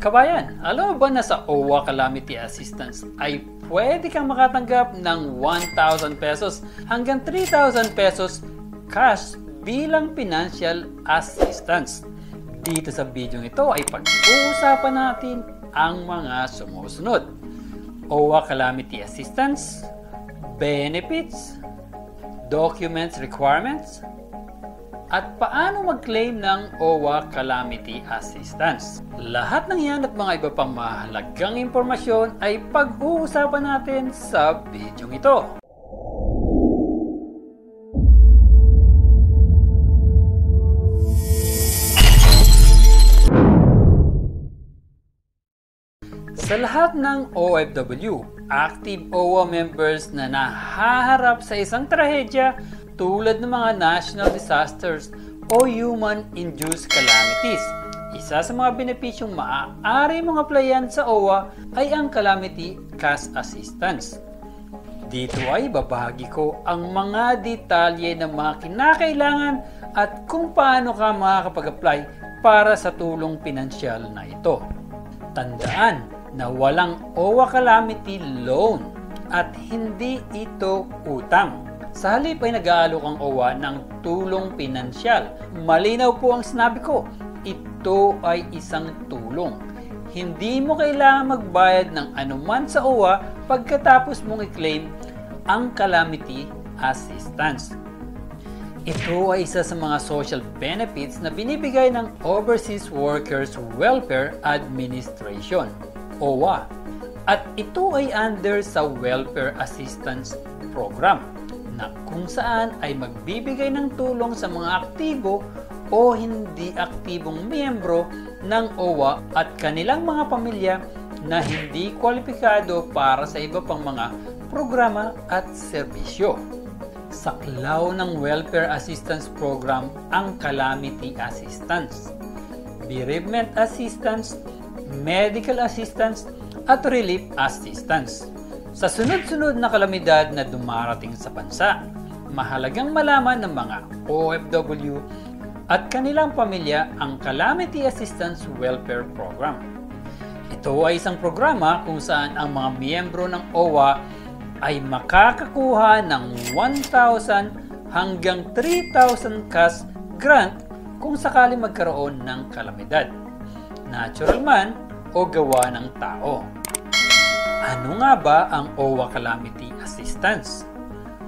Kabayan, alam mo ba na sa OWA Calamity Assistance ay pwede kang makatanggap ng 1,000 pesos hanggang 3,000 pesos cash bilang financial assistance. Dito sa video ito ay pag-uusapan natin ang mga sumusunod: OWA Calamity Assistance, benefits, documents requirements, at paano mag-claim ng OWA Calamity Assistance. Lahat ng yan at mga iba pang mahalagang impormasyon ay pag-uusapan natin sa video ito. Sa lahat ng OFW, active OWA members na nahaharap sa isang trahedya tulad ng mga national disasters o human-induced calamities, isa sa mga benepisyong maaari mong applyan sa OWA ay ang Calamity Cash Assistance. Dito ay babahagi ko ang mga detalye ng mga kinakailangan at kung paano ka makakapag-apply para sa tulong pinansyal na ito. Tandaan na walang OWA Calamity Loan at hindi ito utang. Sa halip ay nag-aalok ang OWA ng tulong pinansyal. Malinaw po ang sinabi ko, ito ay isang tulong. Hindi mo kailangan magbayad ng anuman sa OWA pagkatapos mong i-claim ang Calamity Assistance. Ito ay isa sa mga social benefits na binibigay ng Overseas Workers Welfare Administration, OWA. At ito ay under sa Welfare Assistance Program, na kung saan ay magbibigay ng tulong sa mga aktibo o hindi aktibong miyembro ng OWA at kanilang mga pamilya na hindi kwalipikado para sa iba pang mga programa at serbisyo. Saklaw ng Welfare Assistance Program ang Calamity Assistance, Bereavement Assistance, Medical Assistance at Relief Assistance. Sa sunod-sunod na kalamidad na dumarating sa bansa, mahalagang malaman ng mga OFW at kanilang pamilya ang Calamity Assistance Welfare Program. Ito ay isang programa kung saan ang mga miyembro ng OWA ay makakakuha ng 1,000 hanggang 3,000 cash grant kung sakali magkaroon ng kalamidad, natural man o gawa ng tao. Ano nga ba ang OWA Calamity Assistance?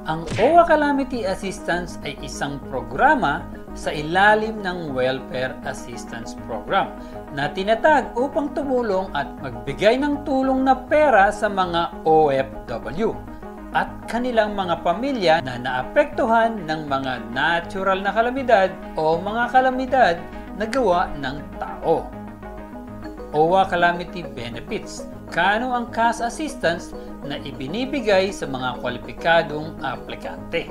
Ang OWA Calamity Assistance ay isang programa sa ilalim ng Welfare Assistance Program na tinatag upang tumulong at magbigay ng tulong na pera sa mga OFW at kanilang mga pamilya na naapektuhan ng mga natural na kalamidad o mga kalamidad na gawa ng tao. OWA Calamity Benefits. Kano ang cash assistance na ibinibigay sa mga kwalipikadong aplikante?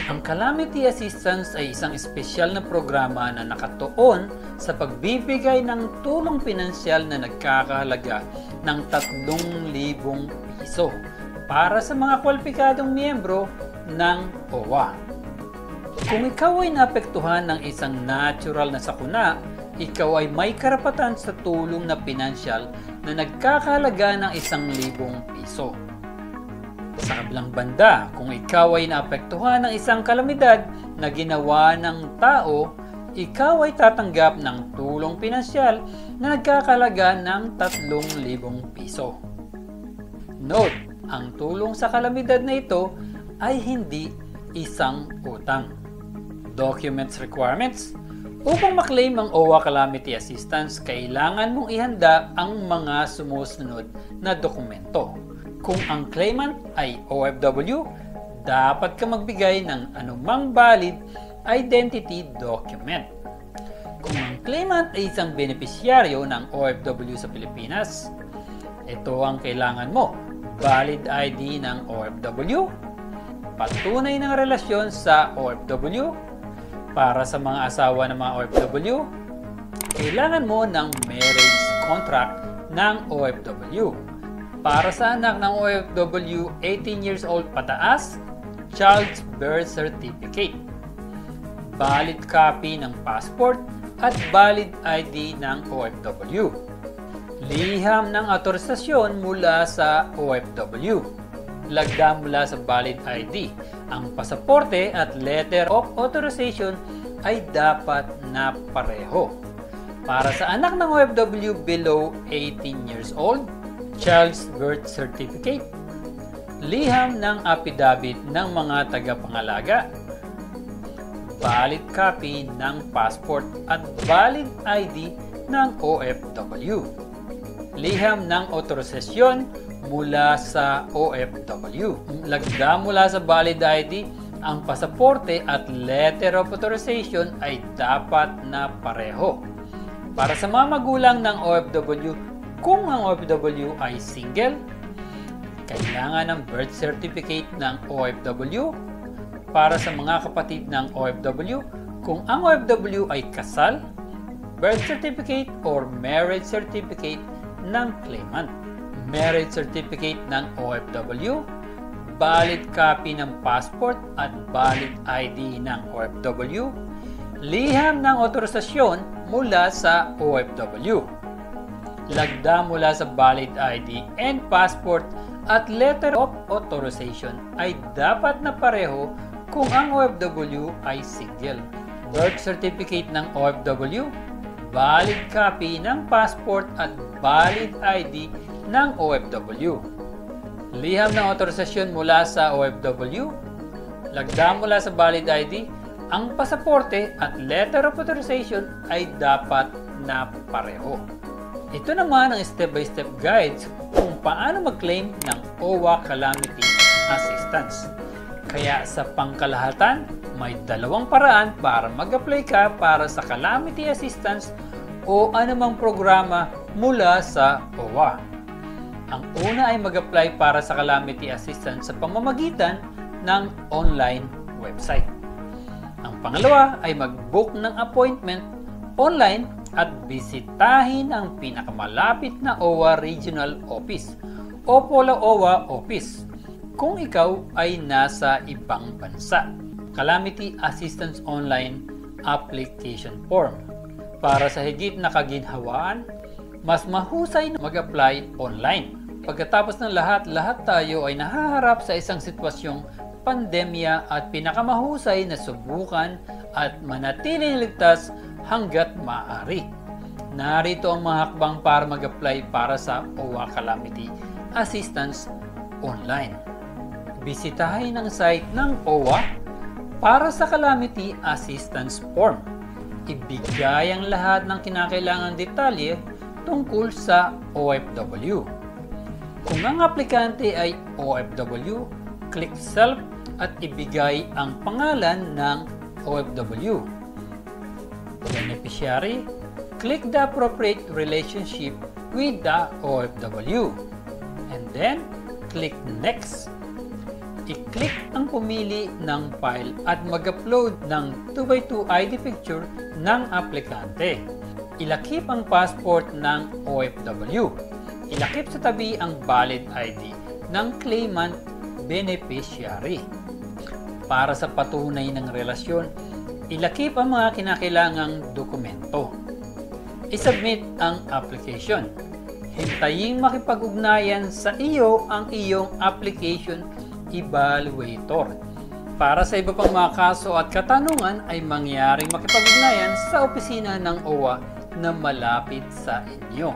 Ang Calamity Assistance ay isang espesyal na programa na nakatuon sa pagbibigay ng tulong pinansyal na nagkakahalaga ng 3,000 piso para sa mga kwalipikadong miyembro ng OWA. Kung ikaw ay naapektuhan ng isang natural na sakuna, ikaw ay may karapatan sa tulong na pinansyal na nagkakahalaga ng 1,000 piso. Sa kabilang banda, kung ikaw ay naapektuhan ng isang kalamidad na ginawa ng tao, ikaw ay tatanggap ng tulong pinansyal na nagkakahalaga ng 3,000 piso. Note, ang tulong sa kalamidad na ito ay hindi isang utang. Documents requirements. Upang maklaim ang OWA Calamity Assistance, kailangan mong ihanda ang mga sumusunod na dokumento. Kung ang claimant ay OFW, dapat ka magbigay ng anumang valid identity document. Kung ang claimant ay isang benepisyaryo ng OFW sa Pilipinas, ito ang kailangan mo: valid ID ng OFW, patunay ng relasyon sa OFW. Para sa mga asawa ng mga OFW, kailangan mo ng marriage contract ng OFW. Para sa anak ng OFW 18 years old pataas, child's birth certificate, valid copy ng passport at valid ID ng OFW. Liham ng otorisasyon mula sa OFW. Lagda mula sa valid ID. Ang pasaporte at letter of authorization ay dapat na pareho. Para sa anak ng OFW below 18 years old, child's birth certificate, liham ng affidavit ng mga tagapangalaga, valid copy ng passport at valid ID ng OFW, liham ng otorisasyon mula sa OFW. Lagda mula sa valid ID, ang pasaporte at letter of authorization ay dapat na pareho. Para sa mga magulang ng OFW, kung ang OFW ay single, kailangan ng birth certificate ng OFW. Para sa mga kapatid ng OFW, kung ang OFW ay kasal, birth certificate or marriage certificate ng claimant. Marriage certificate ng OFW, valid copy ng passport at valid ID ng OFW, liham ng otorisasyon mula sa OFW. Lagda mula sa valid ID and passport at letter of authorization ay dapat na pareho kung ang OFW ay single. Birth certificate ng OFW, valid copy ng passport at valid ID ng OFW. Liham ng otorisasyon mula sa OFW, lagda mula sa valid ID, ang pasaporte at letter of authorization ay dapat na pareho. Ito naman ang step-by-step guides kung paano mag-claim ng OWA Calamity Assistance. Kaya sa pangkalahatan, may dalawang paraan para mag-apply ka para sa Calamity Assistance o anumang programa mula sa OWA. Ang una ay mag-apply para sa Calamity Assistance sa pamamagitan ng online website. Ang pangalawa ay mag-book ng appointment online at bisitahin ang pinakamalapit na OWA Regional Office o Polo OWA Office kung ikaw ay nasa ibang bansa. Calamity Assistance Online Application Form. Para sa higit na kaginhawaan, mas mahusay na mag-apply online. Pagkatapos ng lahat tayo ay nahaharap sa isang sitwasyong pandemya at pinakamahusay na subukan at manatiling ligtas hanggat maaari. Narito ang mga hakbang para mag-apply para sa OWA Calamity Assistance Online. Bisitahin ang site ng OWA para sa Calamity Assistance Form. Ibigay ang lahat ng kinakailangang detalye tungkol sa OFW. Kung ang aplikante ay OFW, click Self at ibigay ang pangalan ng OFW. Beneficiary, click the appropriate relationship with the OFW. And then, click Next. I-click ang pumili ng file at mag-upload ng 2x2 ID picture ng aplikante. Ilakip ang passport ng OFW. Ilakip sa tabi ang valid ID ng claimant beneficiary. Para sa patunay ng relasyon, ilakip ang mga kinakailangang dokumento. I-submit ang application. Hintayin makipag-ugnayan sa iyo ang iyong application evaluator. Para sa iba pang mga kaso at katanungan ay mangyaring makipag-ugnayan sa opisina ng OWA na malapit sa inyo.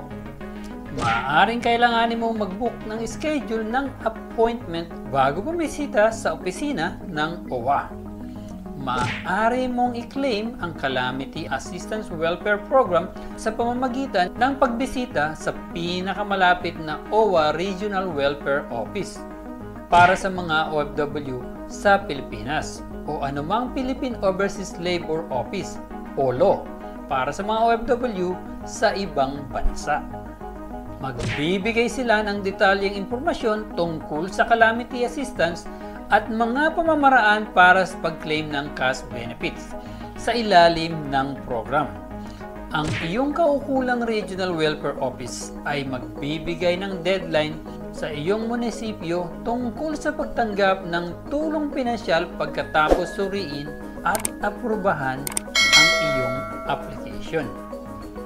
Maaaring kailanganin mong mag-book ng schedule ng appointment bago bumisita sa opisina ng OWA. Maaari mong i-claim ang Calamity Assistance Welfare Program sa pamamagitan ng pagbisita sa pinakamalapit na OWA Regional Welfare Office para sa mga OFW sa Pilipinas o anumang Philippine Overseas Labor Office, POLO, para sa mga OFW sa ibang bansa. Magbibigay sila ng detalyeng impormasyon tungkol sa Calamity Assistance at mga pamamaraan para sa pag-claim ng cash benefits sa ilalim ng program. Ang iyong kaukulang Regional Welfare Office ay magbibigay ng deadline sa iyong munisipyo tungkol sa pagtanggap ng tulong pinansyal pagkatapos suriin at aprubahan ang iyong application.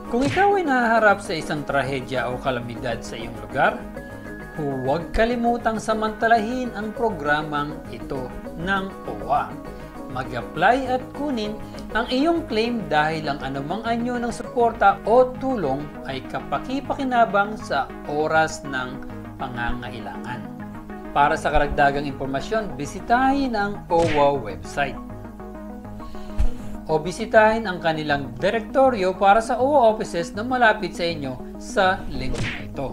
Kung ikaw ay nahaharap sa isang trahedya o kalamidad sa iyong lugar, huwag kalimutang samantalahin ang programang ito ng OWA. Mag-apply at kunin ang iyong claim dahil ang anumang anyo ng suporta o tulong ay kapaki-pakinabang sa oras ng pangangailangan. Para sa karagdagang impormasyon, bisitahin ang OWA website o bisitahin ang kanilang direktoryo para sa OWA offices na malapit sa inyo sa link na ito.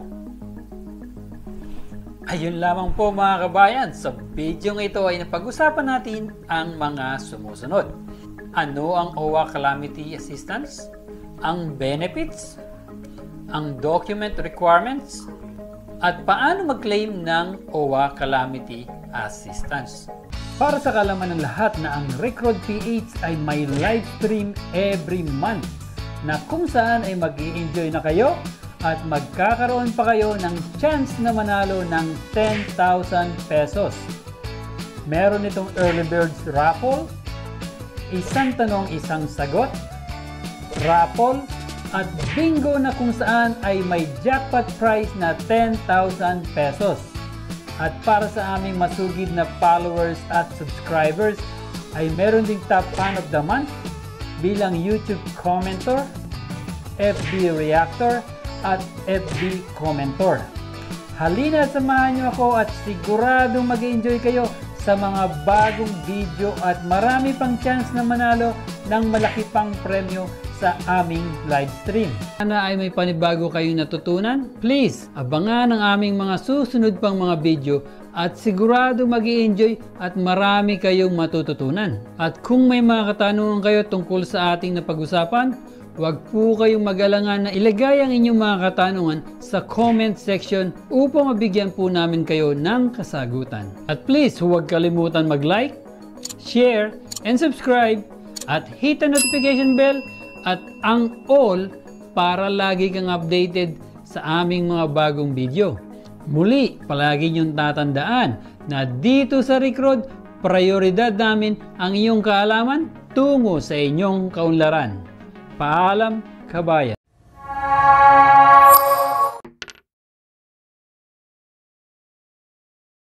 Ayun lamang po mga kabayan, sa video ito ay napag-usapan natin ang mga sumusunod. Ano ang OWA Calamity Assistance? Ang benefits? Ang document requirements? At paano mag-claim ng OWA Calamity Assistance? Para sa kalaman ng lahat na ang Recrod PH ay may live stream every month na kung saan ay mag-i-enjoy na kayo at magkakaroon pa kayo ng chance na manalo ng 10,000 pesos. Meron itong Early Birds Raffle, isang tanong isang sagot, raffle, at bingo na kung saan ay may jackpot prize na 10,000 pesos. At para sa aming masugid na followers at subscribers ay meron ding top fan of the month bilang YouTube commenter, FB reactor, at FB commentor. Halina at samahan niyo ako at siguradong mag-enjoy kayo sa mga bagong video at marami pang chance na manalo ng malaki pang premyo sa aming live stream. Sana ay may panibago kayong natutunan? Please, abangan ang aming mga susunod pang mga video at sigurado mag-i-enjoy at marami kayong matututunan. At kung may mga katanungan kayo tungkol sa ating napag-usapan, huwag po kayong mag-alangan na ilagay ang inyong mga katanungan sa comment section upang mabigyan po namin kayo ng kasagutan. At please, huwag kalimutan mag-like, share, and subscribe at hit the notification bell at ang all para lagi kang updated sa aming mga bagong video. Muli, palagi niyong tatandaan na dito sa Recrod, prioridad namin ang iyong kaalaman tungo sa inyong kaunlaran. Paalam, kabayan!